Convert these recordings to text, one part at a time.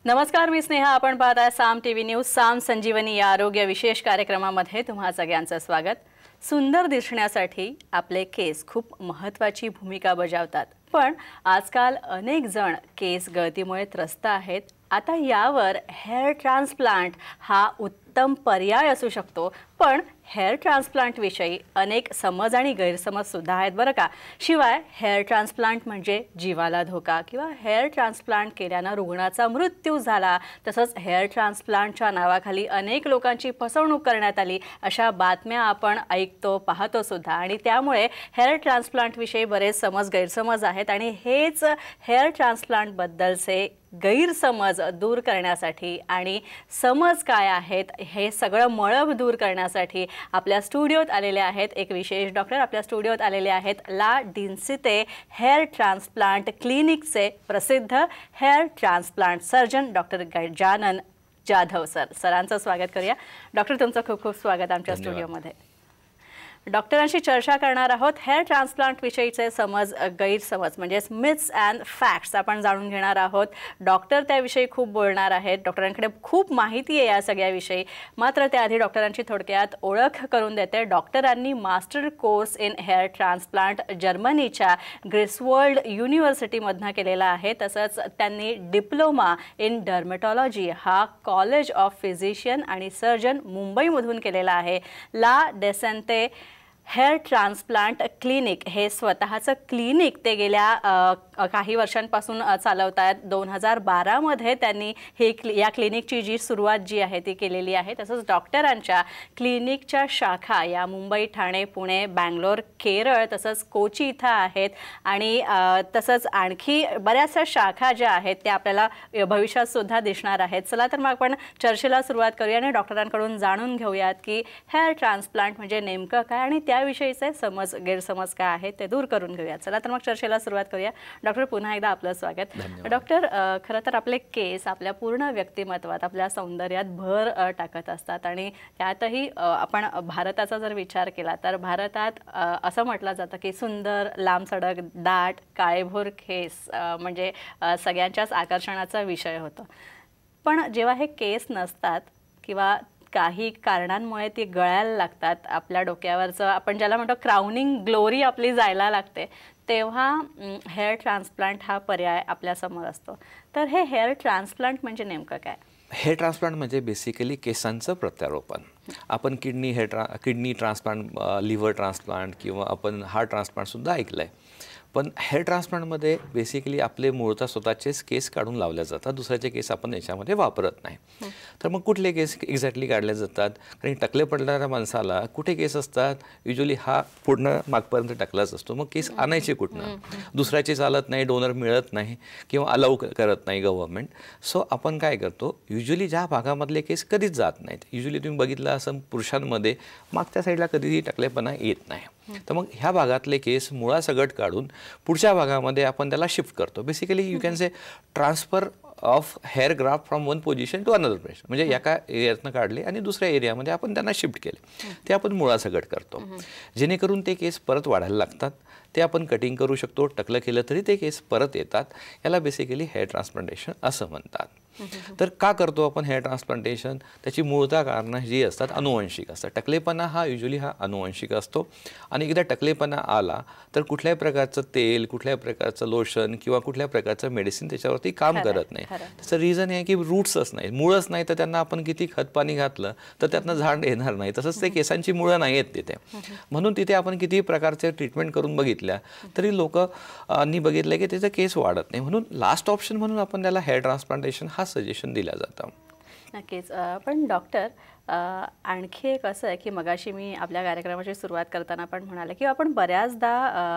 नमस्कार, मी स्नेहा. आपण पाहताय साम टीव्ही न्यूज. साम संजीवनी या आरोग्य विशेष कार्यक्रमामध्ये तुम्हा सगळ्यांचं स्वागत. सुंदर दिसण्यासाठी आपले केस खूप महत्त्वाची भूमिका बजावतात, पण आजकाल अनेक जण केस गळतीमुळे त्रस्त आहेत. आता यावर हेअर ट्रान्सप्लांट हा उत्तम पर्याय असू शकतो, पण हेअर ट्रान्सप्लांट विषयी अनेक समज आणि गैरसमज सुद्धा आहेत बरं का. शिवाय हेअर ट्रान्सप्लांट म्हणजे जीवाला धोका किंवा हेअर ट्रान्सप्लांट केल्यानं रुग्णाचा मृत्यू झाला, तसंच हेअर ट्रान्सप्लांटच्या नावाखाली अनेक लोकांची फसवणूक करण्यात आली, अशा बातम्या आपण ऐकतो पाहतो सुद्धा. आणि त्यामुळे हेअर ट्रान्सप्लांटविषयी बरेच समज गैरसमज आहेत आणि हेच हेअर ट्रान्सप्लांटबद्दलचे गैरसमज दूर करण्यासाठी आणि समज काय आहेत हे सगळं मळब दूर करण्यासाठी आपल्या स्टुडिओत आलेले आहेत एक विशेष डॉक्टर. आपल्या स्टुडिओत आलेले आहेत ला डिन्सिते हेअर ट्रान्सप्लांट क्लिनिकचे प्रसिद्ध hair transplant surgeon doctor Gajanan Jadhav sir. सरांचं स्वागत करूया. डॉक्टर, तुमचं खूप खूप स्वागत आमच्या स्टुडिओमध्ये. डॉक्टरांशी चर्चा करणार आहोत हेअर ट्रान्सप्लांट विषयीचे समज गैरसमज म्हणजे मिथ्स अँड फॅक्ट्स आपण जाणून घेणार आहोत. डॉक्टर त्याविषयी खूप बोलणार आहेत. डॉक्टरांकडे खूप माहिती आहे या सगळ्याविषयी. मात्र त्याआधी डॉक्टरांची थोडक्यात ओळख करून देते. डॉक्टरांनी master course in hair transplant जर्मनीच्या ग्रिसवोल्ड युनिव्हर्सिटीमधनं केलेला आहे. तसंच त्यांनी डिप्लोमा इन डर्मेटॉलॉजी हा कॉलेज ऑफ फिजिशियन आणि सर्जन मुंबईमधून केलेला आहे. ला डिन्सिते हेअर ट्रान्सप्लांट क्लिनिक हे स्वतःचं क्लिनिक ते गेल्या काही वर्षांपासून चालवत आहेत. 2012मध्ये त्यांनी या क्लिनिकची जी सुरुवात जी आहे ती केलेली आहे. तसंच डॉक्टरांच्या क्लिनिकच्या शाखा या मुंबई, ठाणे, पुणे, बँगलोर, केरळ तसंच कोची इथं आहेत. आणि तसंच आणखी बऱ्याचशा शाखा ज्या आहेत त्या आपल्याला भविष्यात सुद्धा दिसणार आहेत. चला तर मग आपण चर्चेला सुरुवात करूया आणि डॉक्टरांकडून जाणून घेऊयात की हेअर ट्रान्सप्लांट म्हणजे नेमकं काय आणि त्याविषयीचे समज गैरसमज काय आहेत ते दूर करून घेऊया. चला तर मग चर्चेला सुरुवात करूया. डॉक्टर, पुन्हा एकदा आपलं स्वागत. डॉक्टर, खरं तर आपले केस आपल्या पूर्ण व्यक्तिमत्वात आपल्या सौंदर्यात भर टाकत असतात आणि त्यातही आपण भारताचा जर विचार केला तर भारतात असं म्हटलं जातं की सुंदर, लांबसडक, दाट, काळेभोर केस म्हणजे सगळ्यांच्याच आकर्षणाचा विषय होतो. पण जेव्हा हे केस नसतात किंवा काही कारणांमुळे ती गळायला लागतात, आपल्या डोक्यावरचं आपण ज्याला म्हणतो क्राउनिंग ग्लोरी आपली जायला लागते, तेव्हा हेअर ट्रान्सप्लांट हा पर्याय आपल्यासमोर असतो. तर हे हेअर ट्रान्सप्लांट म्हणजे नेमकं काय? हेअर ट्रान्सप्लांट म्हणजे बेसिकली केसांचं प्रत्यारोपण. आपण किडनी ट्रान्सप्लांट, लिव्हर ट्रान्सप्लांट किंवा आपण हार्ट ट्रान्सप्लांटसुद्धा ऐकलं आहे. पण हेअर ट्रान्सप्लांटमध्ये बेसिकली आपले मूळतः स्वतःचेच केस काढून लावले जातात. दुसऱ्याचे केस आपण याच्यामध्ये वापरत नाही. तर मग कुठले केस एक्झॅक्टली काढले जातात? कारण टकले पडणाऱ्या माणसाला कुठे केस असतात? युजली हा पूर्ण मागपर्यंत टकलाच असतो. मग केस आणायचे कुठनं? दुसऱ्याचे चालत नाही, डोनर मिळत नाही किंवा अलाउ करत नाही गव्हर्नमेंट. सो आपण काय करतो, युजली ज्या भागामधले केस कधीच जात नाहीत, युजली तुम्ही बघितलं असं पुरुषांमध्ये मागच्या साईडला कधीही टकलेपणा येत नाही. तर मग ह्या भागातले केस मुळासकट काढून पुढच्या भागामध्ये आपण त्याला शिफ्ट करतो. Basically you can say transfer of hair graft from one position to another position. म्हणजे एका एरियातनं काढले आणि दुसऱ्या एरियामध्ये आपण त्यांना शिफ्ट केले. ते आपण मुळासकट करतो जेणेकरून ते केस परत वाढायला लागतात. ते आपण कटिंग करू शकतो. टकलं केलं तरी ते केस परत येतात. याला बेसिकली हेअर ट्रान्सप्लांटेशन असं म्हणतात. तर का करतो आपण हेअर ट्रान्सप्लांटेशन? त्याची मूळतः कारणं जी असतात अनुवंशिक असतात. टकलेपणा हा युजली हा अनुवंशिक असतो आणि एकदा टकलेपणा आला तर कुठल्याही प्रकारचं तेल, कुठल्याही प्रकारचं लोशन किंवा कुठल्या प्रकारचं मेडिसिन त्याच्यावरती काम करत नाही. त्याचं रिझन आहे की रूट्सच नाही, मूळच नाही. तर त्यांना आपण किती खतपाणी घातलं तर त्यातनं झाड येणार नाही. तसंच ते केसांची मुळं नाही आहेत तिथे. म्हणून तिथे आपण कितीही प्रकारचे ट्रीटमेंट करून बघितल्या तरी लोकांनी बघितलं की त्याचा केस वाढत नाही. म्हणून लास्ट ऑप्शन म्हणून आपण त्याला हेअर ट्रान्सप्लांटेशन हा सजेशन दिलं जातं. नक्कीच. पण डॉक्टर, आणखी एक असं आहे की मगाशी मी आपल्या कार्यक्रमाची सुरुवात करताना पण म्हणाले की आपण बऱ्याचदा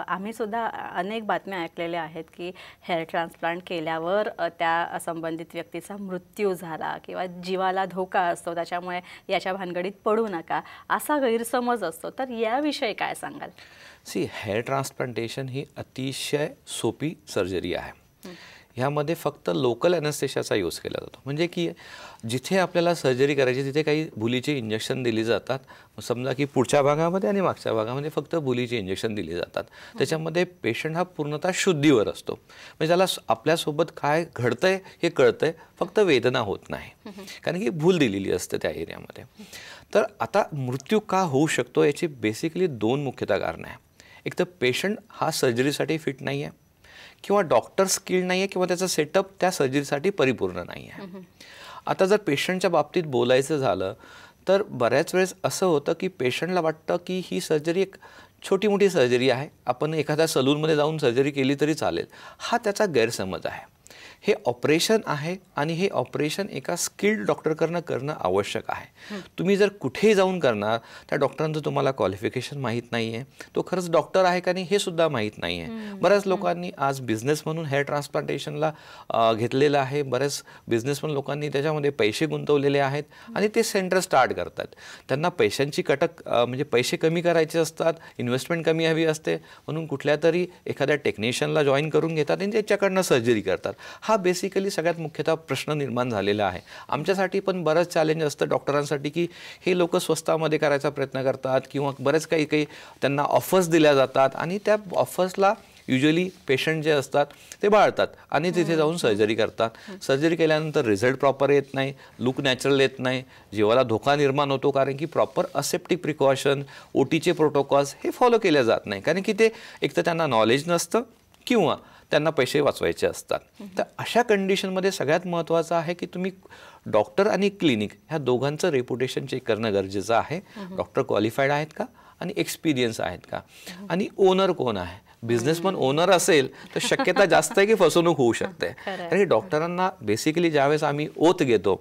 आम्ही सुद्धा अनेक बातम्या ऐकलेल्या आहेत की हेअर ट्रान्सप्लांट केल्यावर त्या संबंधित व्यक्तीचा मृत्यू झाला किंवा जीवाला धोका असतो, त्याच्यामुळे याच्या भानगडीत पडू नका असा गैरसमज असतो. तर याविषयी काय सांगाल? हेअर ट्रान्सप्लांटेशन ही अतिशय सोपी सर्जरी आहे. ह्यामध्ये फक्त लोकल ॲनेस्थेशियाचा यूज केला जातो. म्हणजे की जिथे आपल्याला सर्जरी करायची तिथे काही भुलीची इंजेक्शन दिली जातात. समजा की पुढच्या भागामध्ये आणि मागच्या भागामध्ये फक्त भुलीची इंजेक्शन दिली जातात. त्याच्यामध्ये पेशंट हा पूर्णतः शुद्धीवर असतो. म्हणजे त्याला आपल्यासोबत काय घडतंय हे कळतंय, फक्त वेदना होत नाही, कारण की भूल दिलेली असते त्या एरियामध्ये. तर आता मृत्यू का होऊ शकतो याची बेसिकली 2 मुख्यतः कारणं आहे. एक तर पेशंट हा सर्जरीसाठी फिट नाही आहे, किंवा डॉक्टर स्किल्ड नाही आहे, किंवा त्याचा सेटअप त्या सर्जरीसाठी परिपूर्ण नाही आहे. आता जर पेशंटच्या बाबतीत बोलायचं झालं तर बऱ्याच वेळेस असं होतं की पेशंटला वाटतं की ही सर्जरी एक छोटी मोठी सर्जरी आहे, आपण एखाद्या सलूनमध्ये जाऊन सर्जरी केली तरी चालेल. हा त्याचा गैरसमज आहे. हे ऑपरेशन आहे आणि हे ऑपरेशन एका स्किल्ड डॉक्टरकडनं करणं आवश्यक आहे. तुम्ही जर कुठेही जाऊन करणार त्या डॉक्टरांचं तुम्हाला क्वालिफिकेशन माहीत नाही आहे, तो खरंच डॉक्टर आहे का नाही हे सुद्धा माहीत नाही आहे. बऱ्याच लोकांनी आज बिझनेस म्हणून हेअर ट्रान्सप्लांटेशनला घेतलेलं आहे. बऱ्याच बिझनेसमन लोकांनी त्याच्यामध्ये पैसे गुंतवलेले आहेत आणि ते सेंटर स्टार्ट करतात. त्यांना पैशांची म्हणजे पैसे कमी करायचे असतात, इन्व्हेस्टमेंट कमी हवी असते, म्हणून कुठल्या तरी एखाद्या टेक्निशियनला जॉईन करून घेतात आणि त्याच्याकडनं सर्जरी करतात. हा बेसिकली सगळ्यात मुख्यतः प्रश्न निर्माण झालेला आहे. आमच्यासाठी पण बरंच चॅलेंज असतं डॉक्टरांसाठी की हे लोक स्वस्तामध्ये करायचा प्रयत्न करतात, किंवा बरेच काही त्यांना ऑफर्स दिल्या जातात आणि त्या ऑफर्सला युजली पेशंट जे असतात ते बाळतात आणि तिथे जाऊन सर्जरी करतात. सर्जरी केल्यानंतर रिझल्ट प्रॉपर येत नाही, लुक नॅचरल येत नाही, जीवाला धोका निर्माण होतो, कारण की प्रॉपर असेप्टिक प्रिकॉशन, OTचे प्रोटोकॉल्स हे फॉलो केले जात नाही, कारण की ते एक तर त्यांना नॉलेज नसतं किंवा त्यांना पैसे वाचवायचे असतात. तर अशा कंडिशनमध्ये सगळ्यात महत्त्वाचं आहे की तुम्ही डॉक्टर आणि क्लिनिक ह्या दोघांचं रेप्युटेशन चेक करणं गरजेचं आहे. डॉक्टर क्वालिफाईड आहेत का आणि एक्सपिरियन्स आहेत का, आणि ओनर कोण आहे. बिझनेसमन ओनर असेल तर शक्यता जास्त आहे की फसवणूक होऊ शकते. कारण डॉक्टरांना बेसिकली ज्यावेळेस आम्ही ओथ घेतो,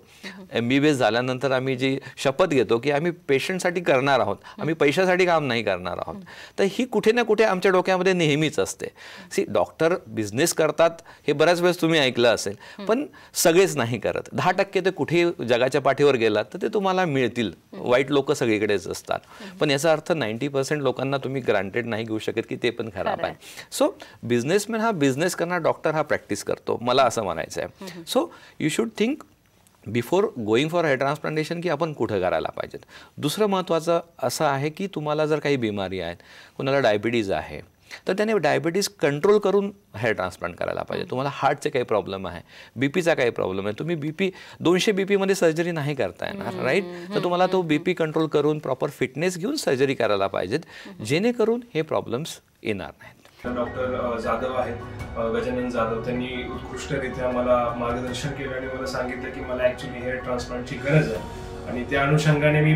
MBBS झाल्यानंतर आम्ही जी शपथ घेतो की आम्ही पेशंटसाठी करणार आहोत, आम्ही पैशासाठी काम नाही करणार आहोत, तर ही कुठे ना कुठे आमच्या डोक्यामध्ये नेहमीच असते. डॉक्टर बिझनेस करतात हे बऱ्याच वेळेस तुम्ही ऐकलं असेल, पण सगळेच नाही करत. 10% ते कुठेही जगाच्या पाठीवर गेलात तर ते तुम्हाला मिळतील. वाईट लोक सगळीकडेच असतात, पण याचा अर्थ 90% लोकांना तुम्ही ग्रांटेड नाही घेऊ शकत की ते पण खराब आहे. सो बिझनेसमॅन हा बिझनेस करणार, डॉक्टर हा प्रॅक्टिस करतो, मला असं म्हणायचं आहे. So you should think before going for hair transplantation की आपण कुठं करायला पाहिजेत. दुसरं महत्त्वाचं असं आहे की तुम्हाला जर काही बिमारी आहेत, कुणाला डायबिटीज आहे, तर त्याने डायबिटीज कंट्रोल करून हेअर ट्रान्सप्लांट करायला पाहिजे. तुम्हाला हार्टचे काही प्रॉब्लेम आहे, बीपीचा काही प्रॉब्लेम आहे, तुम्ही 200 BP सर्जरी नाही करता येणार, राईट. तर तुम्हाला तो BP कंट्रोल करून प्रॉपर फिटनेस घेऊन सर्जरी करायला पाहिजेत, जेणेकरून हे प्रॉब्लेम्स येणार नाहीत. डॉक्टर जाधव आहेत, गजानन जाधव, त्यांनी उत्कृष्टरित्या मला मार्गदर्शन केलं आणि मला सांगितलं की मला ॲक्च्युली हेअर ट्रान्सप्लांटची गरज आहे, आणि त्या अनुषंगाने मी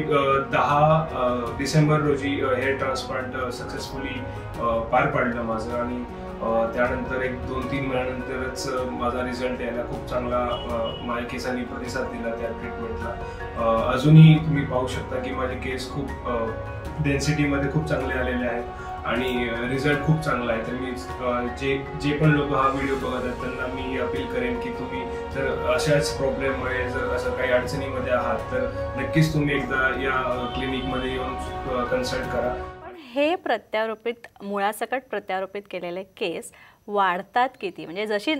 10 डिसेंबर रोजी हेअर ट्रान्सप्लांट सक्सेसफुली पार पाडलं माझं. आणि त्यानंतर 1-2-3 महिन्यानंतरच माझा रिझल्ट यायला खूप चांगला माझ्या केसांनी प्रतिसाद दिला त्या ट्रीटमेंटला. अजूनही तुम्ही पाहू शकता की माझे केस खूप डेन्सिटीमध्ये खूप चांगले आलेले आहेत आणि रिझल्ट खूप चांगला आहे. तर मी जे पण लोक हा व्हिडिओ बघत आहेत त्यांना मी अपील करेन की तुम्ही जर अशाच प्रॉब्लेममुळे जर असं काही अडचणीमध्ये आहात तर नक्कीच तुम्ही एकदा या क्लिनिकमध्ये येऊन कन्सल्ट करा. हे प्रत्यारोपित, मुळासकट प्रत्यारोपित केलेले केस वाढतात किती? म्हणजे जशी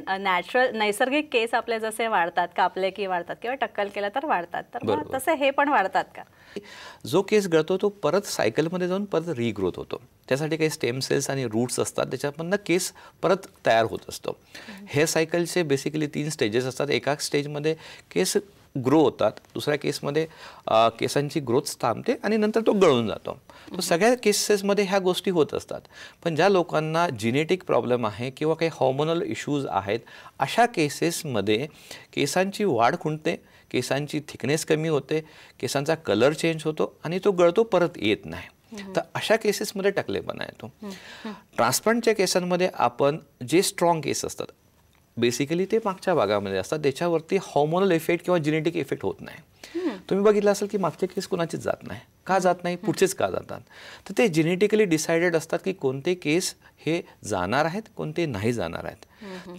नैसर्गिक केस आपले जसे वाढतात, कापले की वाढतात किंवा टक्कल केलं तर वाढतात, तर तसे हे पण वाढतात का? जो केस गळतो तो परत सायकलमध्ये जाऊन परत रिग्रोथ होतो. त्यासाठी काही स्टेम सेल्स आणि रूट्स असतात, त्याच्यामधनं केस परत तयार होत असतो. हेअर सायकलचे बेसिकली 3 स्टेजेस असतात. एका स्टेजमध्ये केस ग्रो होतात, दुसऱ्या केसमध्ये केसांची ग्रोथ थांबते आणि नंतर तो गळून जातो. तर सगळ्या केसेसमध्ये ह्या गोष्टी होत असतात. पण ज्या लोकांना जिनेटिक प्रॉब्लेम आहे किंवा काही हॉर्मोनल इश्यूज आहेत, अशा केसेसमध्ये केसांची वाढ खुंटते, केसांची थिकनेस कमी होते, केसांचा कलर चेंज होतो आणि तो गळतो परत येत नाही. तर अशा केसेसमध्ये टकलेपणा येतो. ट्रान्सप्लांटच्या केसांमध्ये आपण जे स्ट्रॉंग केस असतात बेसिकली ते मागच्या भागामध्ये असतात, त्याच्यावरती हॉर्मोनल इफेक्ट किंवा जेनेटिक इफेक्ट होत नाही. तुम्ही बघितलं असेल की मागचे केस कोणाचीच जात नाही. का जात नाही, पुढचेच का जातात? तर ते जेनेटिकली डिसाइडेड असतात की कोणते केस हे जाणार आहेत, कोणते नाही जाणार आहेत.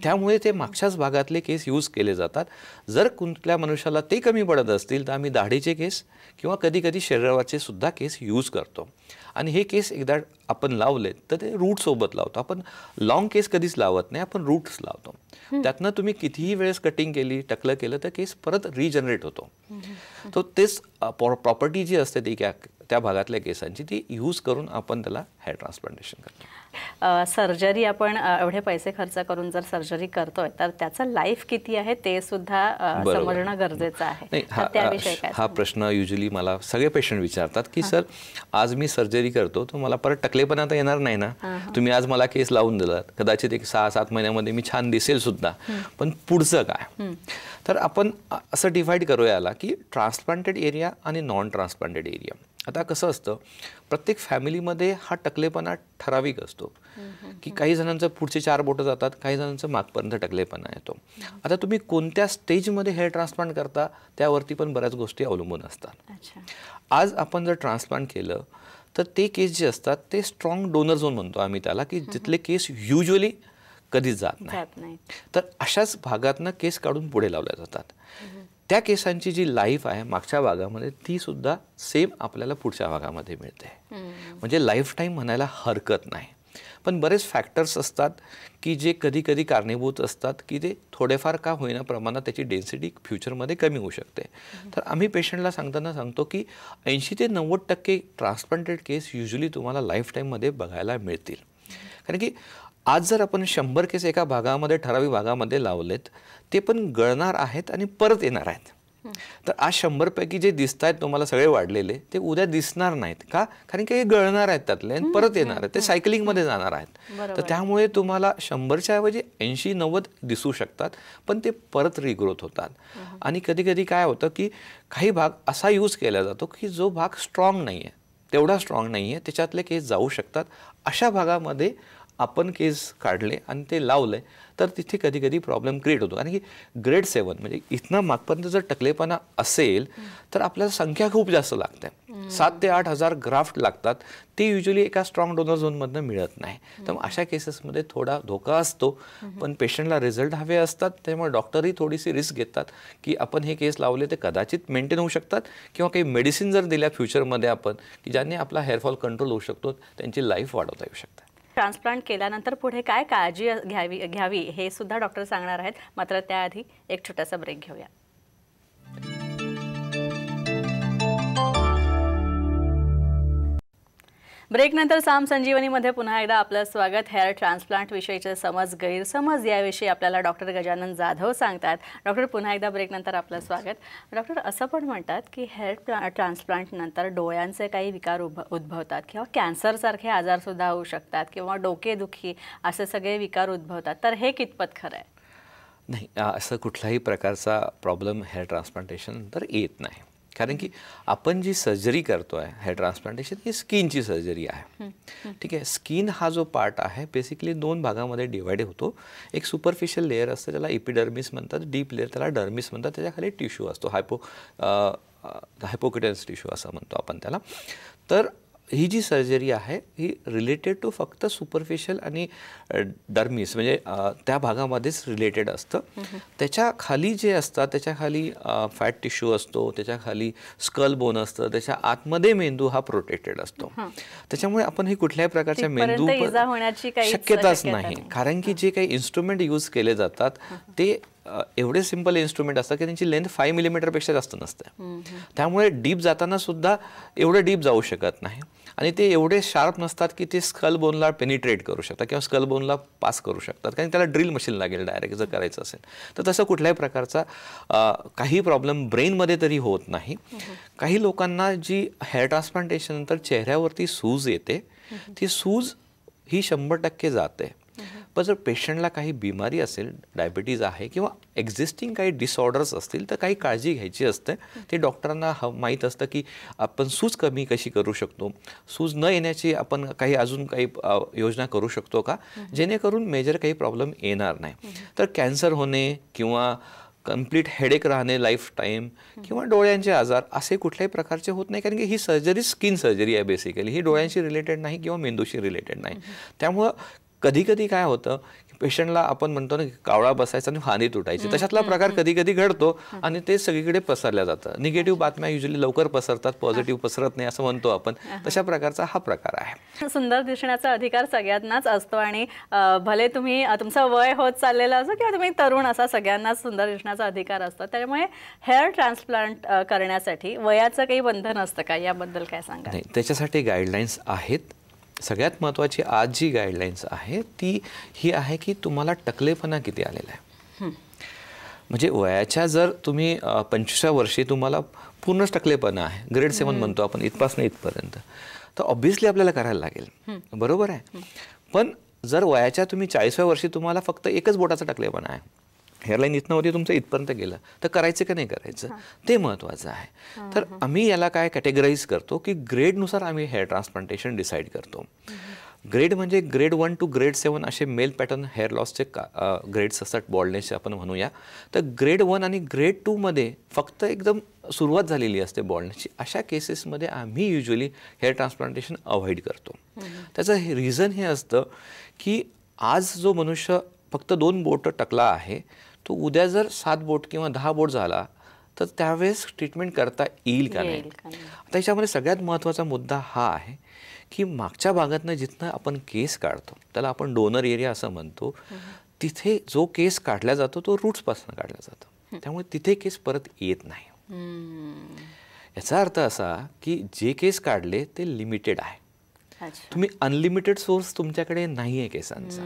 त्यामुळे ते मागच्याच भागातले केस यूज केले जातात. जर कुठल्या मनुष्याला ते कमी पडत असतील तर आम्ही दाढीचे केस किंवा कधी कधी शरीराचे सुद्धा केस यूज करतो. आणि हे केस एकदा आपण लावलेत तर ते रूटसोबत लावतो. आपण लॉंग केस कधीच लावत नाही, आपण रूट्स लावतो. त्यातनं तुम्ही कितीही वेळेस कटिंग केली, टकलं केलं तर केस परत रिजनरेट होतो. तो तेच प्रॉपर्टी जी असते ती त्या भागातल्या केसांची ती यूज करून आपण त्याला हेअर ट्रान्सप्लांटेशन करतो. सर्जरी आपण एवढे पैसे खर्च करून जर सर्जरी करतोय तर त्याचं लाईफ किती आहे ते सुद्धा समजणं गरजेचं आहे. त्याविषयी काय? हा प्रश्न युजली मला सगळे पेशंट विचारतात की सर आज मी सर्जरी करतो तर मला परत टकलेपणा तर येणार नाही ना? तुम्ही आज मला केस लावून दिलात, कदाचित एक 6-7 महिन्यामध्ये मी छान दिसेल सुद्धा, पण पुढचं काय? तर आपण असं डिवाइड करूया याला की ट्रान्सप्लांटेड एरिया आणि नॉन ट्रान्सप्लांटेड एरिया. आता कसं असतं, प्रत्येक फॅमिलीमध्ये हा टकलेपणा ठराविक असतो की काही जणांचं पुढचे 4 बोटं जातात, काही जणांचं मागपर्यंत टकलेपणा येतो. आता तुम्ही कोणत्या स्टेजमध्ये हेअर ट्रान्सप्लांट करता त्यावरती पण बऱ्याच गोष्टी अवलंबून असतात. आज आपण जर ट्रान्सप्लांट केलं तर ते केस जे असतात ते स्ट्रॉंग डोनर झोन म्हणतो आम्ही त्याला, की जिथले केस युजली कधीच जात नाही. तर अशाच भागातनं केस काढून पुढे लावल्या जातात. त्या केसांची जी लाईफ आहे मागच्या भागामध्ये ती सुद्धा सेम आपल्याला पुढच्या भागामध्ये मिळते. म्हणजे लाईफ टाईम म्हणायला हरकत नाही. पण बरेच फॅक्टर्स असतात की जे कधी कधी कारणीभूत असतात की ते थोडेफार का होईना प्रमाणात त्याची डेन्सिटी फ्युचरमध्ये कमी होऊ शकते. तर आम्ही पेशंटला सांगताना सांगतो की 80 ते 90% ट्रान्सप्लांटेड केस युजली तुम्हाला लाईफ टाईममध्ये बघायला मिळतील. कारण की आज जर आपण 100 केस एका भागामध्ये ठराविक भागामध्ये लावलेत ते पण गळणार आहेत आणि परत येणार आहेत. तर आज 100 पैकी जे दिसत आहेत तुम्हाला सगळे वाढलेले ते उद्या दिसणार नाहीत. का? कारण की हे गळणार आहेत त्यातले आणि परत येणार आहेत, ते सायकलिंगमध्ये जाणार आहेत. तर त्यामुळे तुम्हाला 100च्या ऐवजी 80-90 दिसू शकतात, पण ते परत रिग्रोथ होतात. आणि कधी कधी काय होतं की काही भाग असा यूज केला जातो की जो भाग स्ट्रॉंग नाही आहे, तेवढा स्ट्रॉंग नाही आहे, त्याच्यातले केस जाऊ शकतात. अशा भागामध्ये आपण केस काढले आणि ते लावले तर तिथे कधी कधी प्रॉब्लेम क्रिएट होतो. कारण की ग्रेड 7 म्हणजे इथनं मागपर्यंत जर टकलेपणा असेल तर आपल्याला संख्या खूप जास्त लागते. 7 ते 8 हजार ग्राफ्ट लागतात. ते युजली एका स्ट्रॉंग डोनर झोनमधनं मिळत नाही. तर अशा केसेसमध्ये थोडा धोका असतो, पण पेशंटला रिझल्ट हवे असतात. त्यामुळे डॉक्टरही थोडीशी रिस्क घेतात की आपण हे केस लावले ते कदाचित मेंटेन होऊ शकतात किंवा काही मेडिसिन जर दिल्या फ्युचरमध्ये आपण की ज्याने आपला हेअरफॉल कंट्रोल होऊ शकतो, त्यांची लाईफ वाढवता येऊ शकते. ट्रान्सप्लांट केल्यानंतर पुढे काय काळजी घ्यावी हे सुद्धा डॉक्टर सांगणार आहेत. मात्र त्याआधी एक छोटासा ब्रेक घेऊया. ब्रेकनंतर साम संजीवनीमध्ये पुन्हा एकदा आपलं स्वागत. हेअर ट्रान्सप्लांट विषयीचे समज गैरसमज याविषयी आपल्याला डॉक्टर गजानन जाधव सांगतात. डॉक्टर पुन्हा एकदा ब्रेकनंतर आपलं स्वागत. डॉक्टर असं पण म्हणतात की हेअर ट्रान्सप्लांटनंतर डोळ्यांचे काही विकार उद्भवतात किंवा कॅन्सरसारखे आजारसुद्धा होऊ शकतात किंवा डोकेदुखी असे सगळे विकार उद्भवतात. तर हे कितपत खरं आहे? नाही, असं कुठल्याही प्रकारचा प्रॉब्लेम हेअर ट्रान्सप्लांटेशन नंतर येत नाही. कारण की आपण जी सर्जरी करतो आहे हेअर ट्रान्सप्लांटेशन ही स्किनची सर्जरी आहे. ठीक आहे. स्किन हा जो पार्ट आहे बेसिकली 2 भागामध्ये डिवाइड होतो. एक सुपरफिशियल लेअर असतं त्याला एपिडर्मिस म्हणतात, डीप लेअर त्याला डर्मिस म्हणतात. त्याच्याखाली टिश्यू असतो हायपोक्युटेनस टिश्यू असं म्हणतो आपण त्याला. तर ही जी सर्जरी आहे ही रिलेटेड टू फक्त सुपरफिशियल आणि डर्मिस म्हणजे त्या भागामध्येच रिलेटेड असतं. त्याच्या खाली जे असतात त्याच्याखाली फॅट टिश्यू असतो, त्याच्याखाली स्कल बोन असतं, त्याच्या आतमध्ये मेंदू हा प्रोटेक्टेड असतो. त्याच्यामुळे आपण ही कुठल्याही प्रकारच्या मेंदू शक्यताच नाही. कारण की जे काही इन्स्ट्रुमेंट यूज केले जातात ते एवढे सिंपल इन्स्ट्रुमेंट असतात की त्यांची लेंथ 5 मिलीमीटरपेक्षा जास्त नसते. त्यामुळे डीप जाताना सुद्धा एवढं डीप जाऊ शकत नाही. आणि ते एवढे शार्प नसतात की ते स्कल बोनला पेनिट्रेट करू शकतात किंवा स्कल बोनला पास करू शकतात. कारण त्याला ड्रिल मशीन लागेल डायरेक्ट जर करायचं असेल तर. तसं कुठल्याही प्रकारचा काही प्रॉब्लेम ब्रेनमध्ये तरी होत नाही. काही लोकांना जी हेअर ट्रान्सप्लांटेशन नंतर चेहऱ्यावरती सूज येते ती सूज ही 100% जाते. पण जर पेशंटला काही बिमारी असेल, डायबिटीज आहे किंवा एक्झिस्टिंग काही डिसऑर्डर्स असतील तर काही काळजी घ्यायची असते. ते डॉक्टरांना माहीत असतं की आपण सूज कमी कशी करू शकतो, सूज न येण्याची आपण काही अजून काही योजना करू शकतो का जेणेकरून मेजर काही प्रॉब्लेम येणार नाही. तर कॅन्सर होणे किंवा कम्प्लीट हेडेक राहणे लाईफ टाईम किंवा डोळ्यांचे आजार असे कुठल्याही प्रकारचे होत नाही, कारण की ही सर्जरी स्किन सर्जरी आहे बेसिकली, ही डोळ्यांशी रिलेटेड नाही किंवा मेंदूशी रिलेटेड नाही. त्यामुळं कधी कधी काय होतं की पेशंटला आपण म्हणतो ना कावळा बसायचा आणि फांदी तुटायची, तशातला प्रकार कधी कधी घडतो आणि ते सगळीकडे पसरल्या जातं. निगेटिव्ह बातम्या युजली लवकर पसरतात, पॉझिटिव्ह पसरत नाही असं म्हणतो आपण, तशा प्रकारचा हा प्रकार आहे. सुंदर दिसण्याचा अधिकार सगळ्यांनाच असतो आणि भले तुम्ही तुमचं वय होत चाललेलं असो किंवा तुम्ही तरुण असा, सगळ्यांनाच सुंदर दिसण्याचा अधिकार असतो. त्यामुळे हेअर ट्रान्सप्लांट करण्यासाठी वयाचं काही बंधन असतं का, याबद्दल काय सांगा? नाही, त्याच्यासाठी गाईडलाईन्स आहेत. सगळ्यात महत्त्वाची आज जी गाईडलाईन्स आहे ती ही आहे की तुम्हाला टकलेपणा किती आलेला आहे. म्हणजे वयाच्या जर तुम्ही 25व्या वर्षी तुम्हाला पूर्णच टकलेपणा आहे, ग्रेड 7 म्हणतो आपण, इथपासून इथपर्यंत, तर ऑब्व्हियसली आपल्याला करायला लागेल, बरोबर आहे. पण जर वयाच्या तुम्ही 40व्या वर्षी तुम्हाला फक्त एकच बोटाचा टकलेपणा आहे, हेअरलाईन इथनं होती तुमचं इथपर्यंत गेलं, तर करायचं का नाही करायचं ते महत्त्वाचं आहे. तर आम्ही याला काय कॅटेगराईज करतो की ग्रेडनुसार आम्ही हेअर ट्रान्सप्लांटेशन डिसाईड करतो. ग्रेड म्हणजे ग्रेड 1 to ग्रेड 7 असे मेल पॅटर्न हेअर लॉसचे ग्रेड्स असतात, बॉल्डनेसचे आपण म्हणूया. तर ग्रेड 1 आणि ग्रेड 2 मध्ये फक्त एकदम सुरुवात झालेली असते बॉल्डनेसची, अशा केसेसमध्ये आम्ही युजली हेअर ट्रान्सप्लांटेशन अवॉइड करतो. त्याचं रिझन हे असतं की आज जो मनुष्य फक्त 2 बोट टकला आहे, तो उद्या जर 7 बोट किंवा 10 बोट झाला तर त्यावेळेस ट्रीटमेंट करता येईल का नाही. आता याच्यामध्ये सगळ्यात महत्त्वाचा मुद्दा हा आहे की मागच्या भागातनं जिथनं आपण केस काढतो त्याला आपण डोनर एरिया असं म्हणतो, तिथे जो केस काढला जातो तो रूट्सपासून काढला जातो, त्यामुळे तिथे केस परत येत नाही. याचा अर्थ असा की जे केस काढले ते लिमिटेड आहे, तुम्ही अनलिमिटेड सोर्स तुमच्याकडे नाही आहे केसांचा.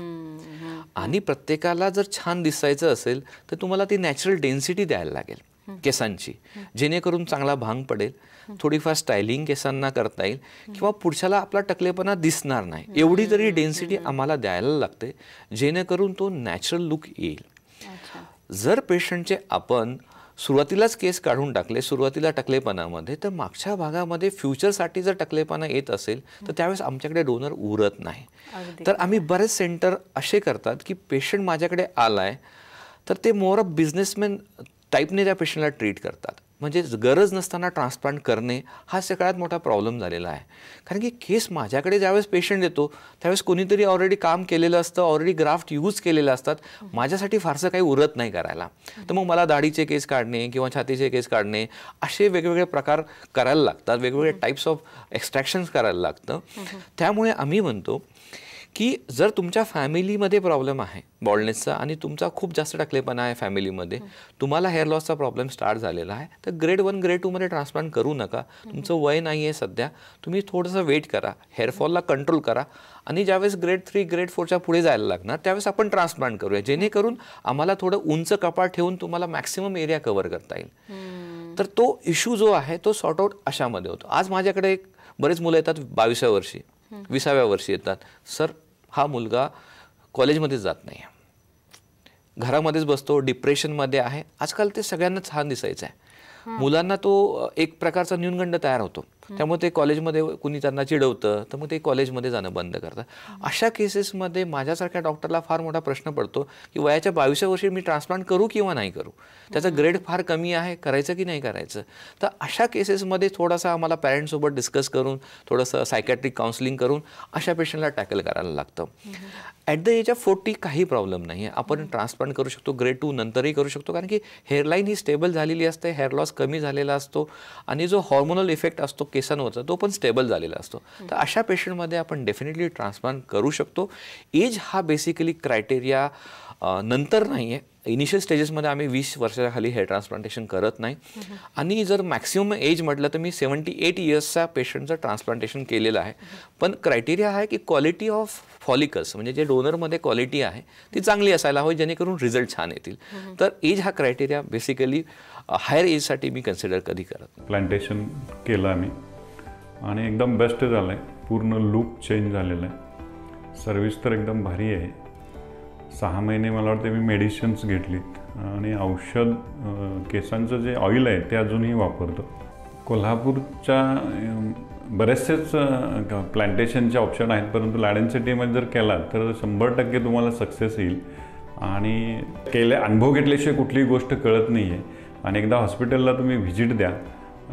आणि प्रत्येकाला जर छान दिसायचं असेल तर तुम्हाला ती नॅचरल डेन्सिटी द्यायला लागेल केसांची, जेणेकरून चांगला भांग पडेल, थोडीफार स्टायलिंग केसांना करता येईल किंवा पुढच्याला आपला टकलेपणा दिसणार नाही, एवढी तरी डेन्सिटी आम्हाला द्यायला लागते, जेणेकरून तो नॅचरल लुक येईल. जर पेशंटचे आपण सुरुवातीलाच केस काढून टाकले सुरुवातीला टकलेपणामध्ये, तर मागच्या भागामध्ये फ्युचरसाठी जर टकलेपणा येत असेल तर त्यावेळेस आमच्याकडे डोनर उरत नाही. तर आम्ही बरेच सेंटर असे करतात की पेशंट माझ्याकडे आलाय तर ते मोर ऑफ बिझनेसमॅन टाईपने त्या पेशंटला ट्रीट करतात. म्हणजे गरज नसताना ट्रान्सप्लांट करणे हा सगळ्यात मोठा प्रॉब्लेम झालेला आहे. कारण की केस माझ्याकडे ज्यावेळेस पेशंट येतो त्यावेळेस कोणीतरी ऑलरेडी काम केलेलं असतं, ऑलरेडी ग्राफ्ट यूज केलेलं असतात, माझ्यासाठी फारसं काही उरत नाही करायला. तर मग मला दाढीचे केस काढणे किंवा छातीचे केस काढणे असे वेगवेगळे प्रकार करायला लागतात, वेगवेगळे टाईप्स ऑफ एक्स्ट्रॅक्शन्स करायला लागतं. त्यामुळे आम्ही म्हणतो की जर तुमच्या फॅमिलीमध्ये प्रॉब्लेम आहे बॉल्डनेसचा आणि तुमचा खूप जास्त टकलेपणा आहे फॅमिलीमध्ये, तुम्हाला हेअर लॉसचा प्रॉब्लेम स्टार्ट झालेला आहे, तर ग्रेड 1 ग्रेड 2 मध्ये ट्रान्सप्लांट करू नका. तुमचं वय नाही आहे सध्या, तुम्ही थोडंसं वेट करा, हेअरफॉलला कंट्रोल करा आणि ज्यावेळेस ग्रेड 3 ग्रेड 4च्या पुढे जायला लागणार त्यावेळेस आपण ट्रान्सप्लांट करूया, जेणेकरून आम्हाला थोडं उंच कपाळ ठेवून तुम्हाला मॅक्सिमम एरिया कव्हर करता येईल. तर तो इश्यू जो आहे तो सॉर्ट आउट अशामध्ये होतो. आज माझ्याकडे बरेच मुलं येतात 22व्या वर्षी 20व्या वर्षी येतात, सर हा मुलगा कॉलेजमध्येच जात नाही आहे, घरामध्येच बसतो, डिप्रेशनमध्ये आहे. आजकाल ते सगळ्यांना छान दिसायचं आहे, मुलांना तो एक प्रकारचा न्यूनगंड तयार होतो, त्यामुळे ते कॉलेजमध्ये कुणी त्यांना चिडवतं तर मग ते कॉलेजमध्ये जाणं बंद करतात. अशा केसेसमध्ये माझ्यासारख्या डॉक्टरला फार मोठा प्रश्न पडतो की वयाच्या 22व्या वर्षी मी ट्रान्सप्लांट करू किंवा नाही करू, त्याचा ग्रेड फार कमी आहे, करायचं की नाही करायचं. तर अशा केसेसमध्ये थोडासा आम्हाला पॅरेंट्ससोबत डिस्कस करून थोडंसं सायकॅट्रिक काउन्सिलिंग करून अशा पेशंटला टॅकल करायला लागतं. ॲट द एज ऑफ 40 काही प्रॉब्लेम नाही आहे, आपण ट्रान्सप्लांट करू शकतो, ग्रेड 2 नंतरही करू शकतो, कारण की हेअरलाईन ही स्टेबल झालेली असते, हेअर लॉस कमी झालेला असतो आणि जो हॉर्मोनल इफेक्ट असतो केसांवरचा तो पण स्टेबल झालेला असतो. तर अशा पेशंटमध्ये आपण डेफिनेटली ट्रान्सप्लांट करू शकतो. एज हा बेसिकली क्रायटेरिया नंतर नाही आहे, इनिशियल स्टेजेसमध्ये आम्ही 20 वर्षाच्या खाली हेअर ट्रान्सप्लांटेशन करत नाही. आणि जर मॅक्सिमम एज म्हटलं तर मी 78 इयर्सच्या पेशंटचं ट्रान्सप्लांटेशन केलेलं आहे. पण क्रायटेरिया आहे की क्वालिटी ऑफ फॉलिकल्स म्हणजे जे डोनरमध्ये क्वालिटी आहे ती चांगली असायला हवी, जेणेकरून रिझल्ट छान येतील. तर एज हा क्रायटेरिया बेसिकली हायर एजसाठी मी कन्सिडर कधी करत नाही. प्लांटेशन केलं आम्ही आणि एकदम बेस्ट झालं आहे, पूर्ण लुक चेंज झालेलं आहे, सर्विस तर एकदम भारी आहे. 6 महिने मला वाटते मी मेडिसिन्स घेतलीत आणि औषध केसांचं जे ऑइल आहे ते अजूनही वापरतो. कोल्हापूरच्या बरेचसेच प्लांटेशनचे ऑप्शन आहेत, परंतु लाडेन सिटीमध्ये जर केला तर 100% तुम्हाला सक्सेस येईल. आणि अनुभव घेतल्याशिवाय कुठलीही गोष्ट कळत नाही आहे. आणि एकदा हॉस्पिटलला तुम्ही व्हिजिट द्या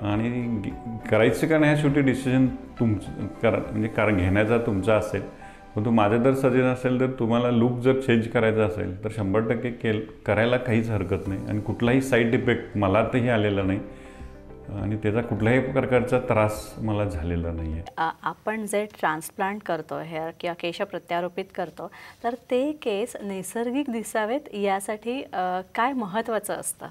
आणि करायचं का नाही शेवटी डिसिजन म्हणजे घेण्याचा तुमचा असेल. परंतु माझं तर सजेशन असेल तर तुम्हाला लुक जर चेंज करायचा असेल तर 100% करायला काहीच हरकत नाही. आणि कुठलाही साईड इफेक्ट मला तरी आलेला नाही आणि त्याचा कुठल्याही प्रकारचा त्रास मला झालेला नाही आहे. आपण जे ट्रान्सप्लांट करतो हेअर किंवा केश प्रत्यारोपित करतो तर ते केस नैसर्गिक दिसावेत यासाठी काय महत्त्वाचं असतं?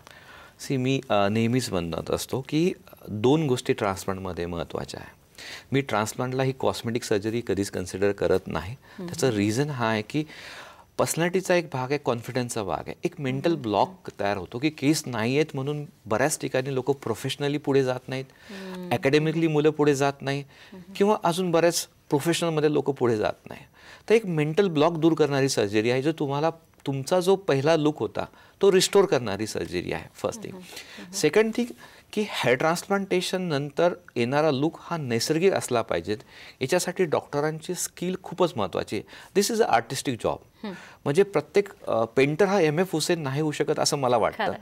मी नेहमीच म्हणत असतो की 2 गोष्टी ट्रान्सप्लांटमध्ये महत्त्वाच्या आहे. मी ट्रान्सप्लांटला ही कॉस्मेटिक सर्जरी कधीच कन्सिडर करत नाही. त्याचं रिझन हा आहे की पर्सनॅलिटीचा एक भाग आहे, कॉन्फिडन्सचा भाग आहे. एक मेंटल ब्लॉक तयार होतो की केस नाही आहेत म्हणून बऱ्याच ठिकाणी लोक प्रोफेशनली पुढे जात नाहीत, अकॅडमिकली मुलं पुढे जात नाही किंवा अजून बऱ्याच प्रोफेशनलमध्ये लोक पुढे जात नाही. तर एक मेंटल ब्लॉक दूर करणारी सर्जरी आहे, जो तुम्हाला तुमचा जो पहिला लुक होता तो रिस्टोर करणारी सर्जरी आहे. First thing. सेकंड थिंग की हेअर ट्रान्सप्लांटेशन नंतर येणारा लुक हा नैसर्गिक असला पाहिजे. याच्यासाठी डॉक्टरांची स्किल खूपच महत्त्वाची आहे. दिस इज अ आर्टिस्टिक जॉब. म्हणजे प्रत्येक पेंटर हा M.F. हुसेन नाही होऊ शकत असं मला वाटतं.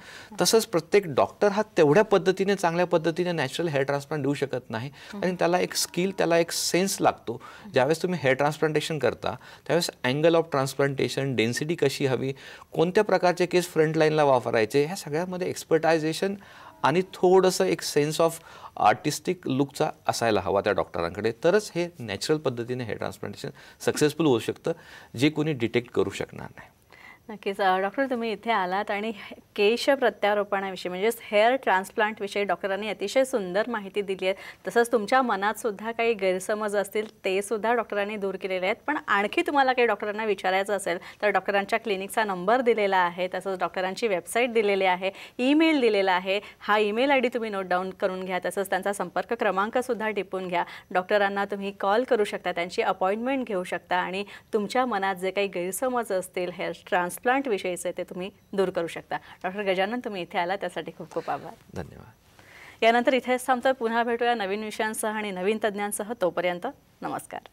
तसंच प्रत्येक डॉक्टर हा तेवढ्या पद्धतीने चांगल्या पद्धतीने नॅचरल हेअर ट्रान्सप्लांट देऊ शकत नाही. आणि त्याला एक स्किल, त्याला एक सेन्स लागतो. ज्यावेळेस तुम्ही हेअर ट्रान्सप्लांटेशन करता त्यावेळेस अँगल ऑफ ट्रान्सप्लांटेशन, डेन्सिटी कशी हवी, कोणत्या प्रकारचे केस फ्रंट लाईनला वापरायचे, ह्या सगळ्यामध्ये एक्सपर्टायझेशन आणि थोडंसं एक सेन्स ऑफ आर्टिस्टिक लुकचा असायला हवा त्या डॉक्टरांकडे. तरच हे नॅचरल पद्धतीने हेअर ट्रान्सप्लांटेशन सक्सेसफुल होऊ शकतं, जे कोणी डिटेक्ट करू शकणार नाही. नक्कीच डॉक्टर, तुम्ही इथे आलात आणि केश प्रत्यारोपणाविषयी म्हणजेच हेअर ट्रान्सप्लांटविषयी डॉक्टरांनी अतिशय सुंदर माहिती दिली आहे. तसंच तुमच्या मनात सुद्धा काही गैरसमज असतील ते सुद्धा डॉक्टरांनी दूर केलेले आहेत. पण आणखी तुम्हाला काही डॉक्टरांना विचारायचं असेल तर डॉक्टरांच्या क्लिनिकचा नंबर दिलेला आहे, तसंच डॉक्टरांची वेबसाईट दिलेली आहे, ईमेल दिलेला आहे. हा ईमेल ID तुम्ही नोट डाऊन करून घ्या. तसंच त्यांचा संपर्क क्रमांकसुद्धा टिपून घ्या. डॉक्टरांना तुम्ही कॉल करू शकता, त्यांची अपॉइंटमेंट घेऊ शकता आणि तुमच्या मनात जे काही गैरसमज असतील हेअर ट्रान्सप्लांट विषयीचे ते तुम्ही दूर करू शकता. डॉक्टर गजानन, तुम्ही इथे आला त्यासाठी खूप खूप आभार. धन्यवाद. यानंतर इथेच थांबतोय. पुन्हा भेटूया नवीन विषयांसह आणि नवीन तज्ज्ञांसह. तोपर्यंत नमस्कार.